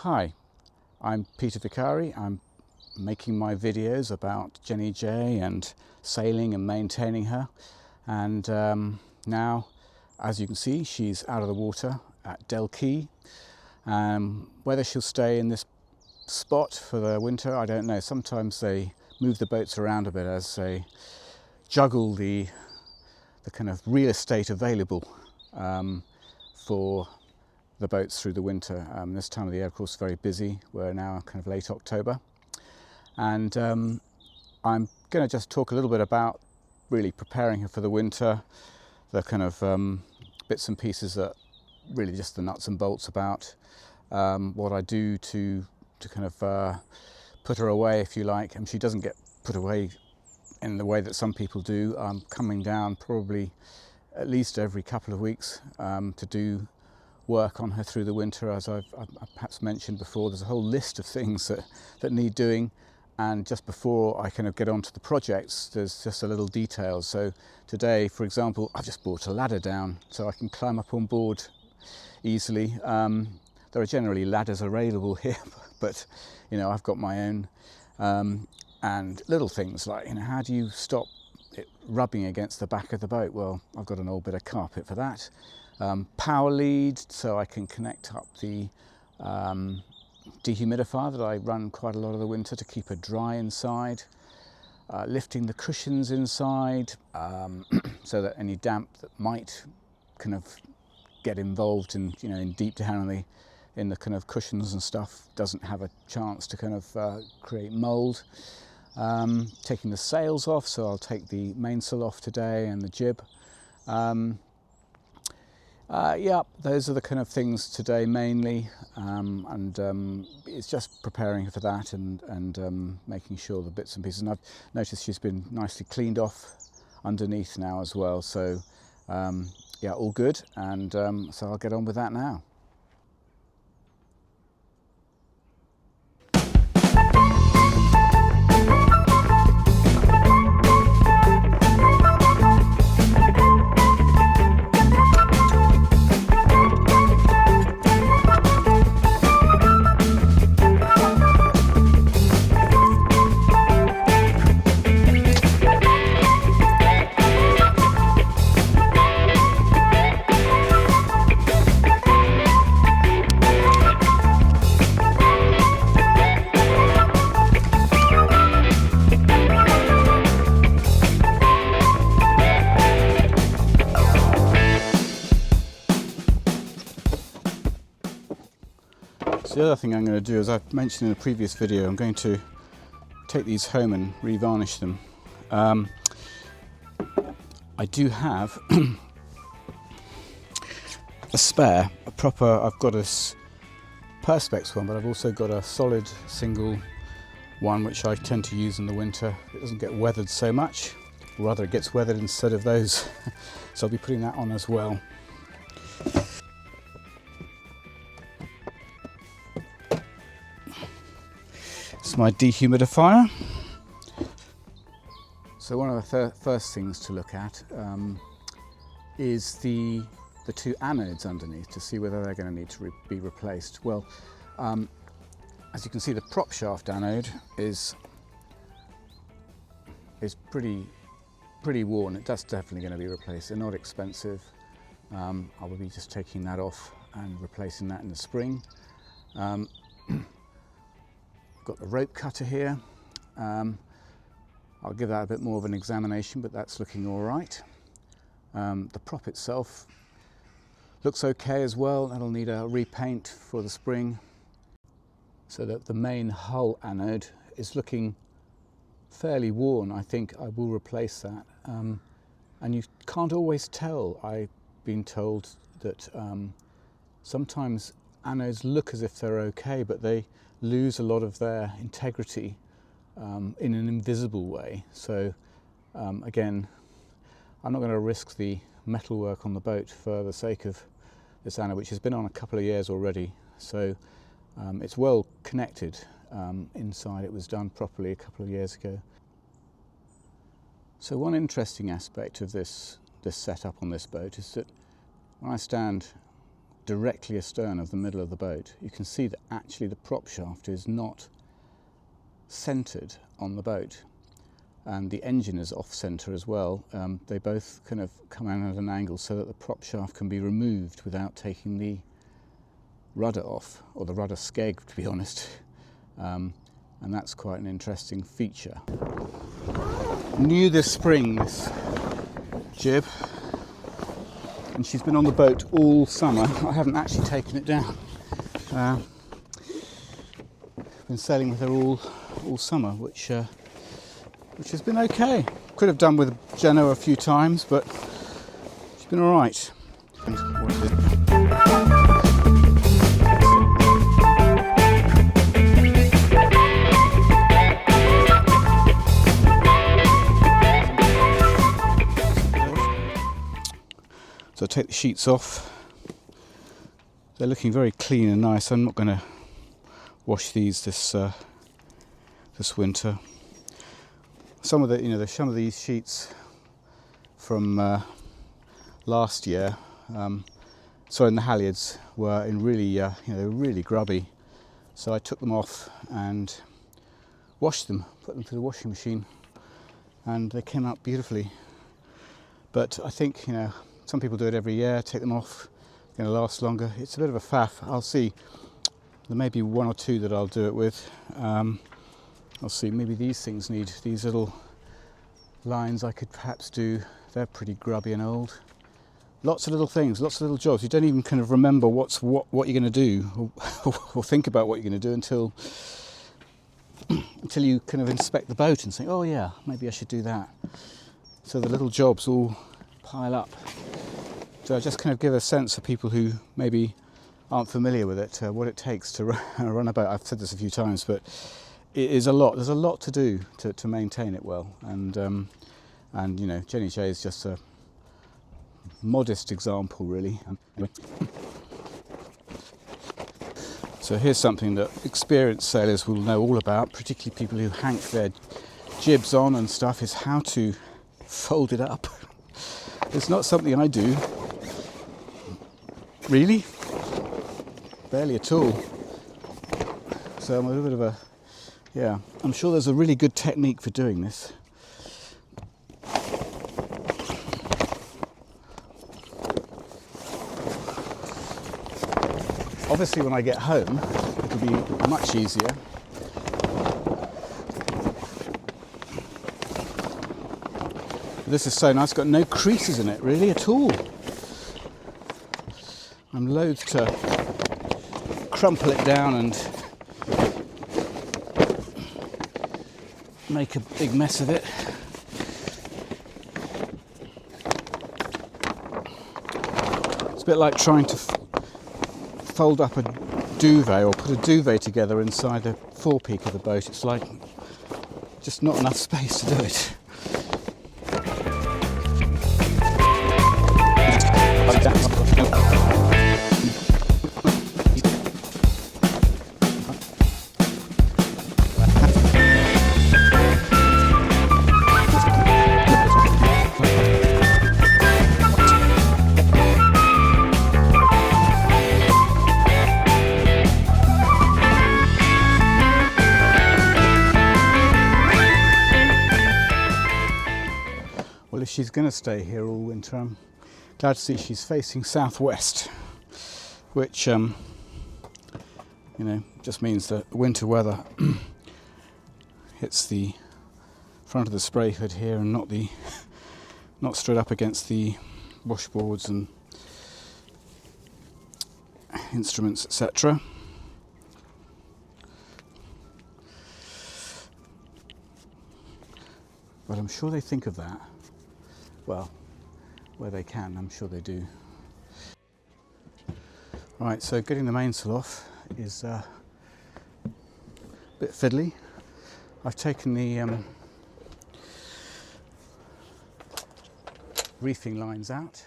Hi, I'm Peter Vicari. I'm making my videos about Jenny J and sailing and maintaining her. And now, as you can see, she's out of the water at Del Key. Whether she'll stay in this spot for the winter, I don't know. Sometimes they move the boats around a bit as they juggle the kind of real estate available for the boats through the winter. This time of the year, of course, very busy. We're now kind of late October. And I'm going to just talk a little bit about really preparing her for the winter, the kind of bits and pieces that really just the nuts and bolts about, what I do to kind of put her away, if you like. And she doesn't get put away in the way that some people do. I'm coming down probably at least every couple of weeks to do work on her through the winter. As I've perhaps mentioned before, there's a whole list of things that need doing, and just before I kind of get onto the projects, there's just a little detail. So today, for example, I've just brought a ladder down so I can climb up on board easily. There are generally ladders available here, but you know, I've got my own. And little things like, you know, how do you stop it rubbing against the back of the boat? Well, I've got an old bit of carpet for that. Power lead, so I can connect up the dehumidifier that I run quite a lot of the winter to keep it dry inside. Lifting the cushions inside so that any damp that might kind of get involved in, you know, in deep down in the kind of cushions and stuff doesn't have a chance to kind of create mould. Taking the sails off, so I'll take the mainsail off today and the jib. Yeah, those are the kind of things today mainly, and it's just preparing for that and making sure the bits and pieces. And I've noticed she's been nicely cleaned off underneath now as well, so yeah, all good. And so I'll get on with that now. The other thing I'm going to do, as I've mentioned in a previous video, I'm going to take these home and re-varnish them. I do have a spare, a proper, I've got a Perspex one, but I've also got a solid single one which I tend to use in the winter. It doesn't get weathered so much, or rather it gets weathered instead of those. So I'll be putting that on as well. It's my dehumidifier. So one of the first things to look at is the two anodes underneath to see whether they're going to need to be replaced. Well, as you can see, the prop shaft anode is pretty worn. That's definitely going to be replaced. They're not expensive. I will be just taking that off and replacing that in the spring. Got the rope cutter here. I'll give that a bit more of an examination, but that's looking all right. The prop itself looks okay as well. That'll need a repaint for the spring. So that the main hull anode is looking fairly worn. I think I will replace that. And you can't always tell. I've been told that sometimes anodes look as if they're okay, but they lose a lot of their integrity in an invisible way. So again, I'm not going to risk the metalwork on the boat for the sake of this anode, which has been on a couple of years already. So it's well connected inside. It was done properly a couple of years ago. So one interesting aspect of this setup on this boat is that when I stand directly astern of the middle of the boat, you can see that actually the prop shaft is not centered on the boat, and the engine is off center as well. They both kind of come out at an angle so that the prop shaft can be removed without taking the rudder off, or the rudder skeg, to be honest. And that's quite an interesting feature. New this spring, this jib, and she's been on the boat all summer. I haven't actually taken it down. Been sailing with her all summer, which has been okay. Could have done with Jenna a few times, but she's been all right. So I take the sheets off. They're looking very clean and nice. I'm not going to wash these this winter. Some of some of these sheets from last year, in the halyards, were in really, they were really grubby. So I took them off and washed them, put them through the washing machine, and they came out beautifully. But I think, some people do it every year, take them off, going to last longer. It's a bit of a faff. I'll see. There may be one or two that I'll do it with. I'll see. Maybe these things need these little lines. I could perhaps do. They're pretty grubby and old. Lots of little things, lots of little jobs. You don't even kind of remember what you're going to do, or think about what you're going to do until you kind of inspect the boat and think, oh yeah, maybe I should do that. So the little jobs all pile up. So I just kind of give a sense for people who maybe aren't familiar with it, what it takes to run a boat. I've said this a few times, but it is a lot. There's a lot to do to maintain it well, and Jenny J is just a modest example, really. So here's something that experienced sailors will know all about, particularly people who hank their jibs on and stuff, is how to fold it up. It's not something I do, really, barely at all. So I'm a little bit of a, I'm sure there's a really good technique for doing this. Obviously when I get home, it'll be much easier. This is so nice, got no creases in it really at all. I'm loath to crumple it down and make a big mess of it. It's a bit like trying to fold up a duvet or put a duvet together inside the forepeak of the boat. It's like just not enough space to do it. Well, if she's going to stay here all winter, I'm glad to see she's facing southwest, which just means that winter weather hits the front of the spray hood here and not straight up against the washboards and instruments, etc. But I'm sure they think of that. Well, where they can, I'm sure they do. Right, so getting the mainsail off is a bit fiddly. I've taken the reefing lines out.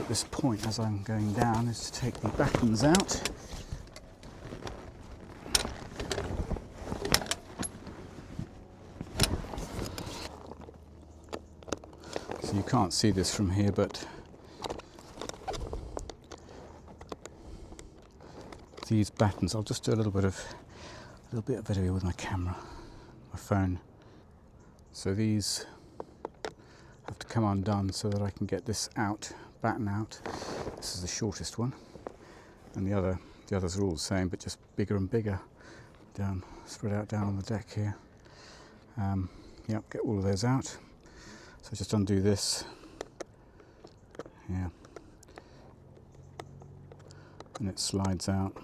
at this point as I'm going down is to take the battens out. So you can't see this from here, but these battens, I'll just do a little bit of video with my camera, my phone. So these have to come undone so that I can get this out, batten out. This is the shortest one, and the others are all the same, but just bigger and bigger, down, spread out down on the deck here. Yep, get all of those out. So just undo this, yeah, and it slides out.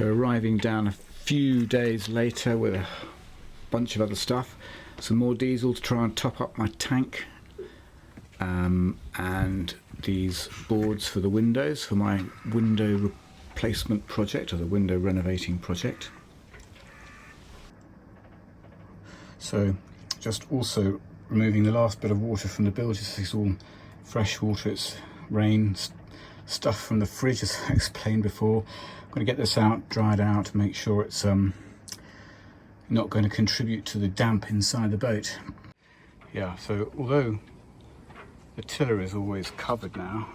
Arriving down a few days later with a bunch of other stuff, some more diesel to try and top up my tank, and these boards for the windows for my window replacement project, or the window renovating project. So just also removing the last bit of water from the bilges. This is all fresh water, it's rain, stuff from the fridge, as I explained before. I'm going to get this out, dried out, make sure it's not going to contribute to the damp inside the boat. Yeah, so although the tiller is always covered now,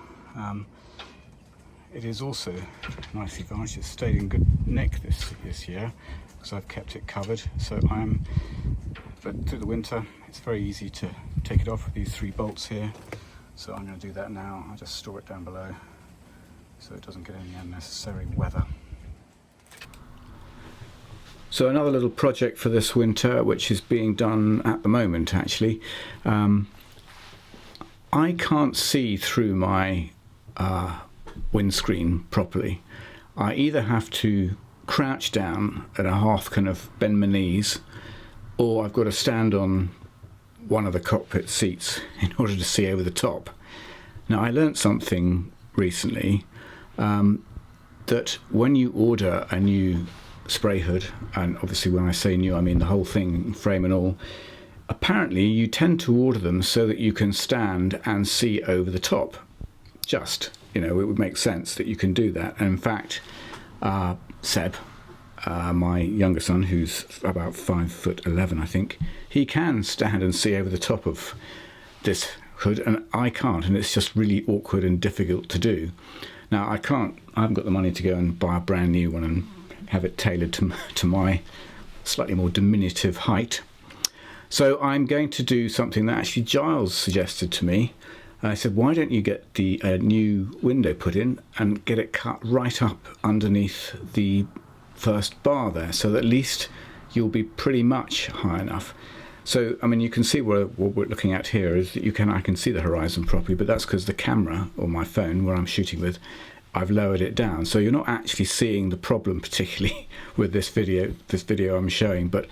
it is also nicely varnished. It's stayed in good nick this year because I've kept it covered. So but through the winter, it's very easy to take it off with these 3 bolts here. So I'm going to do that now. I'll just store it down below so it doesn't get any unnecessary weather. So another little project for this winter, which is being done at the moment actually. I can't see through my windscreen properly. I either have to crouch down at a half kind of bend my knees, or I've got to stand on one of the cockpit seats in order to see over the top. Now I learnt something recently, that when you order a new spray hood, and obviously when I say new I mean the whole thing, frame and all, apparently you tend to order them so that you can stand and see over the top. Just, you know, it would make sense that you can do that. And in fact, Seb, my younger son, who's about 5'11", I think, he can stand and see over the top of this hood, and I can't, and it's just really awkward and difficult to do. Now I haven't got the money to go and buy a brand new one and have it tailored to my slightly more diminutive height. So I'm going to do something that actually Giles suggested to me. I said, why don't you get the new window put in and get it cut right up underneath the first bar there, so that at least you'll be pretty much high enough. So, I mean, you can see what we're looking at here is that I can see the horizon properly, but that's because the camera, or my phone, where I'm shooting with, I've lowered it down. So you're not actually seeing the problem particularly with this video I'm showing, but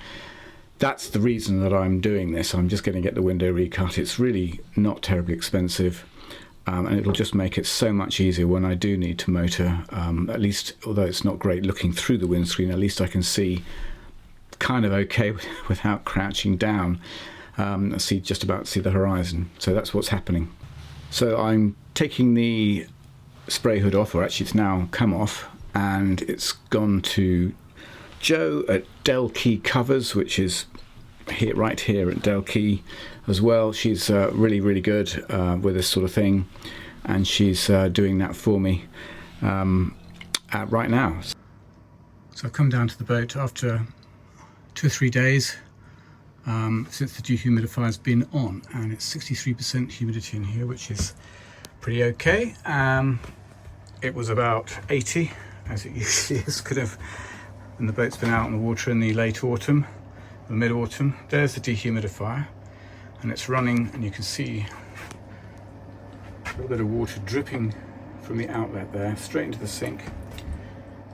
that's the reason that I'm doing this. I'm just going to get the window recut. It's really not terribly expensive, and it'll just make it so much easier when I do need to motor. At least, although it's not great looking through the windscreen, at least I can see kind of okay without crouching down. I just about see the horizon. So that's what's happening. So I'm taking the spray hood off, or actually it's now come off, and it's gone to Joe at Del Key Covers, which is right here at Del Key as well. She's really good with this sort of thing, and she's doing that for me right now. So I've come down to the boat after 2 or 3 days since the dehumidifier's been on, and it's 63% humidity in here, which is pretty okay. It was about 80, as it usually is, when the boat's been out on the water in the late autumn, the mid-autumn. There's the dehumidifier, and it's running, and you can see a little bit of water dripping from the outlet there straight into the sink.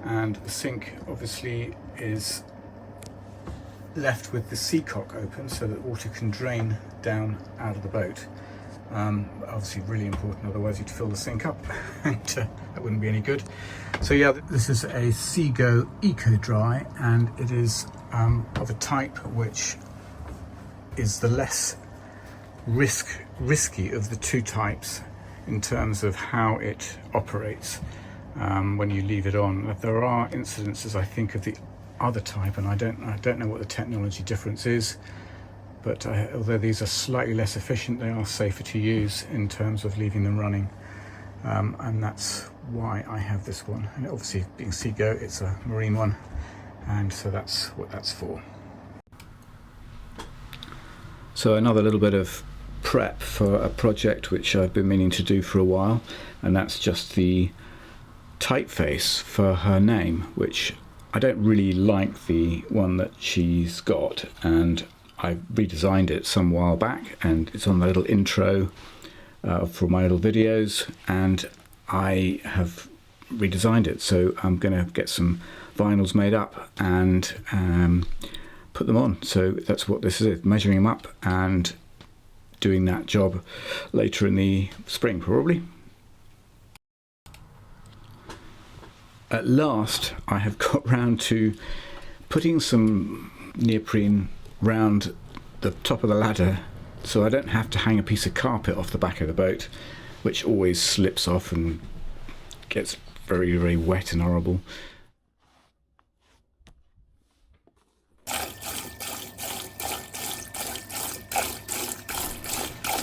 and the sink obviously is left with the seacock open so that water can drain down out of the boat. Obviously really important, otherwise you'd fill the sink up and that wouldn't be any good. So yeah, this is a Seago Eco Dry, and it is of a type which is the less risky of the two types in terms of how it operates when you leave it on. There are incidences, I think, of the other type, and I don't know what the technology difference is, but although these are slightly less efficient, they are safer to use in terms of leaving them running, and that's why I have this one. And obviously, being Seago, it's a marine one, and so that's what that's for. So another little bit of prep for a project which I've been meaning to do for a while, and that's just the typeface for her name, which I don't really like the one that she's got, and I redesigned it some while back, and it's on the little intro for my little videos, and I have redesigned it. So I'm going to get some vinyls made up and put them on. So that's what this is, measuring them up and doing that job later in the spring probably. At last I have got round to putting some neoprene round the top of the ladder so I don't have to hang a piece of carpet off the back of the boat, which always slips off and gets very, very wet and horrible.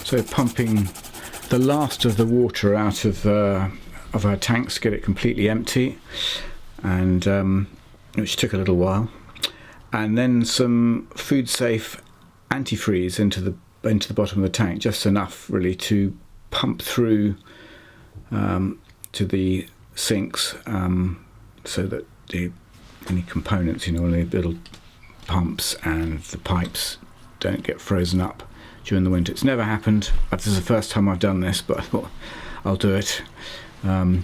So pumping the last of the water out of our tanks to get it completely empty, and which took a little while, and then some food safe antifreeze into the bottom of the tank, just enough really to pump through to the sinks, so that any components, any little pumps and the pipes don't get frozen up during the winter. It's never happened. This is the first time I've done this, but I thought I'll do it. Yeah,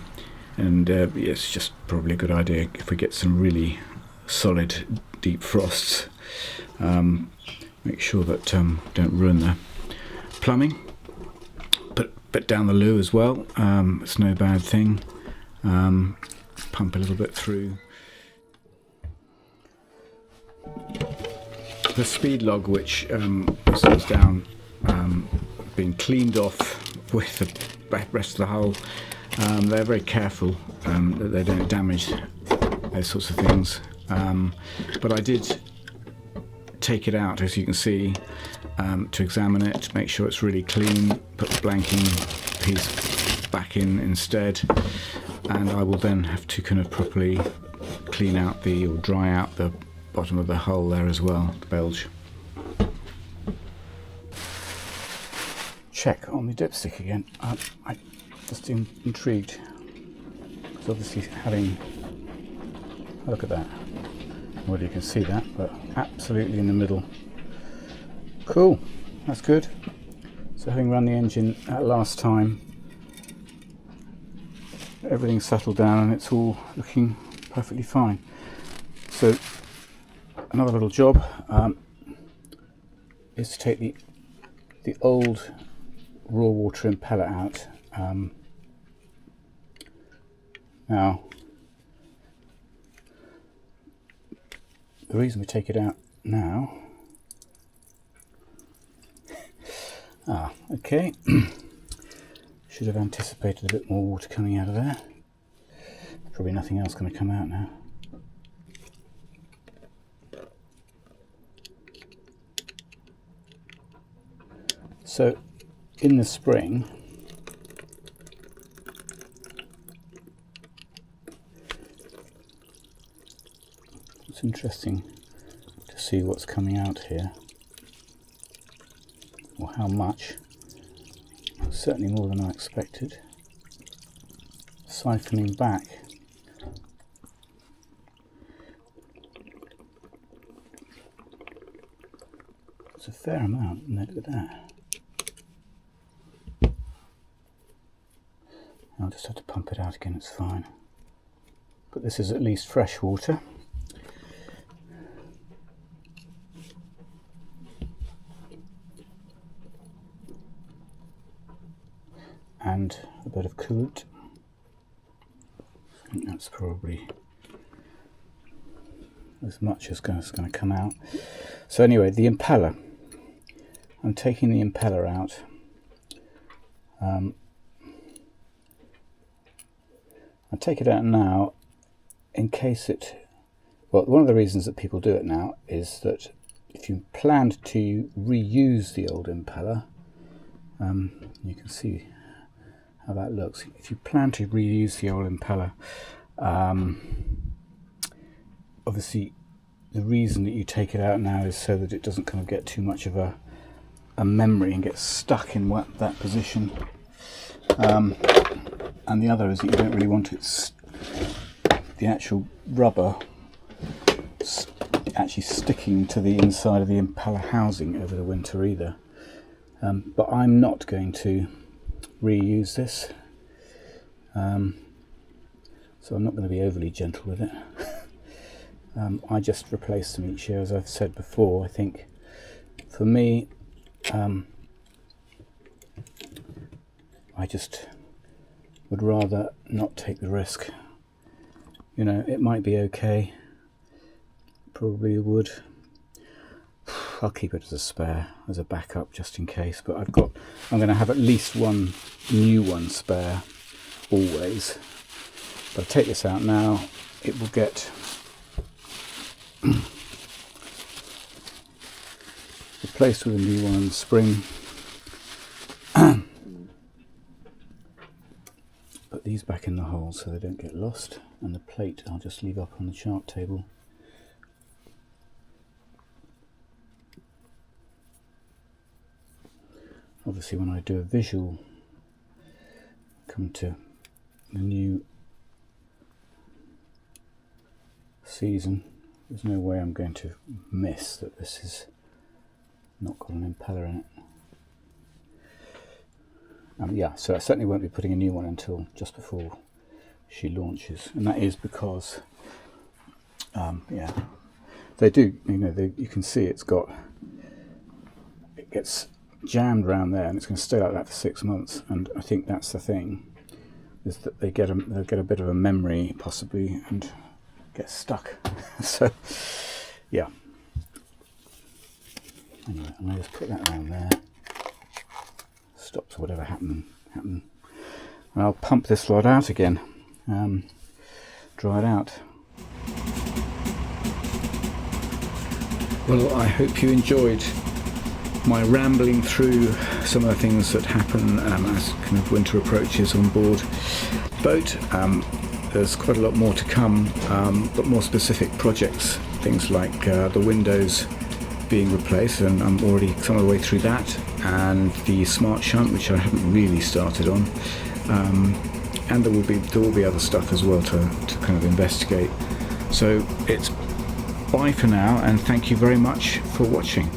it's just probably a good idea if we get some really solid deep frosts. Make sure that don't ruin the plumbing, but down the loo as well. It's no bad thing. Pump a little bit through. The speed log, which is down, being cleaned off with the rest of the hull. They're very careful that they don't damage those sorts of things. But I did take it out, as you can see, to examine it, make sure it's really clean, put the blanking piece back in instead, and I will then have to kind of properly clean out or dry out the bottom of the hull there as well, the bilge. Check on the dipstick again. I'm just intrigued, because obviously having a look at that, whether you can see that, but absolutely in the middle. Cool, that's good. So having run the engine that last time, everything's settled down and it's all looking perfectly fine. So another little job is to take the old raw water impeller out. Now, the reason we take it out now, okay, should have anticipated a bit more water coming out of there. Probably nothing else going to come out now. So in the spring, it's interesting to see what's coming out here, or how much. Certainly more than I expected. Siphoning back. It's a fair amount, and look at that. I'll just have to pump it out again, it's fine. but this is at least fresh water. And a bit of coolant. I think that's probably as much as going to come out. So anyway, the impeller. I'm taking the impeller out. I'll take it out now in case it... Well, one of the reasons that people do it now is that if you planned to reuse the old impeller, you can see how that looks. If you plan to reuse the old impeller, obviously the reason that you take it out now is so that it doesn't kind of get too much of a memory and get stuck in that position. And the other is that you don't really want the actual rubber actually sticking to the inside of the impeller housing over the winter either. But I'm not going to reuse this, so I'm not going to be overly gentle with it. I just replace them each year, as I've said before. I think for me, I just would rather not take the risk. You know, it might be okay, probably would. I'll keep it as a spare, as a backup, just in case. But I'm going to have at least one new one spare, always. But I'll take this out now. It will get replaced with a new one in the spring. Put these back in the hole so they don't get lost, and the plate I'll just leave up on the chart table. Obviously, when I do a visual, come to the new season, there's no way I'm going to miss that this is not got an impeller in it. Yeah, so I certainly won't be putting a new one until just before she launches, and that is because, yeah, they do. You know, you can see it gets jammed around there, and it's going to stay like that for 6 months. And I think that's the thing, is that they'll get a bit of a memory possibly and get stuck. So yeah, anyway, I'm going to just put that around there, stops whatever happen, and I'll pump this lot out again, dry it out. Well, I hope you enjoyed my rambling through some of the things that happen as kind of winter approaches on board the boat. There's quite a lot more to come, but more specific projects, things like the windows being replaced, and I'm already some of the way through that, and the smart shunt, which I haven't really started on, and there will be other stuff as well to kind of investigate. So it's bye for now, and thank you very much for watching.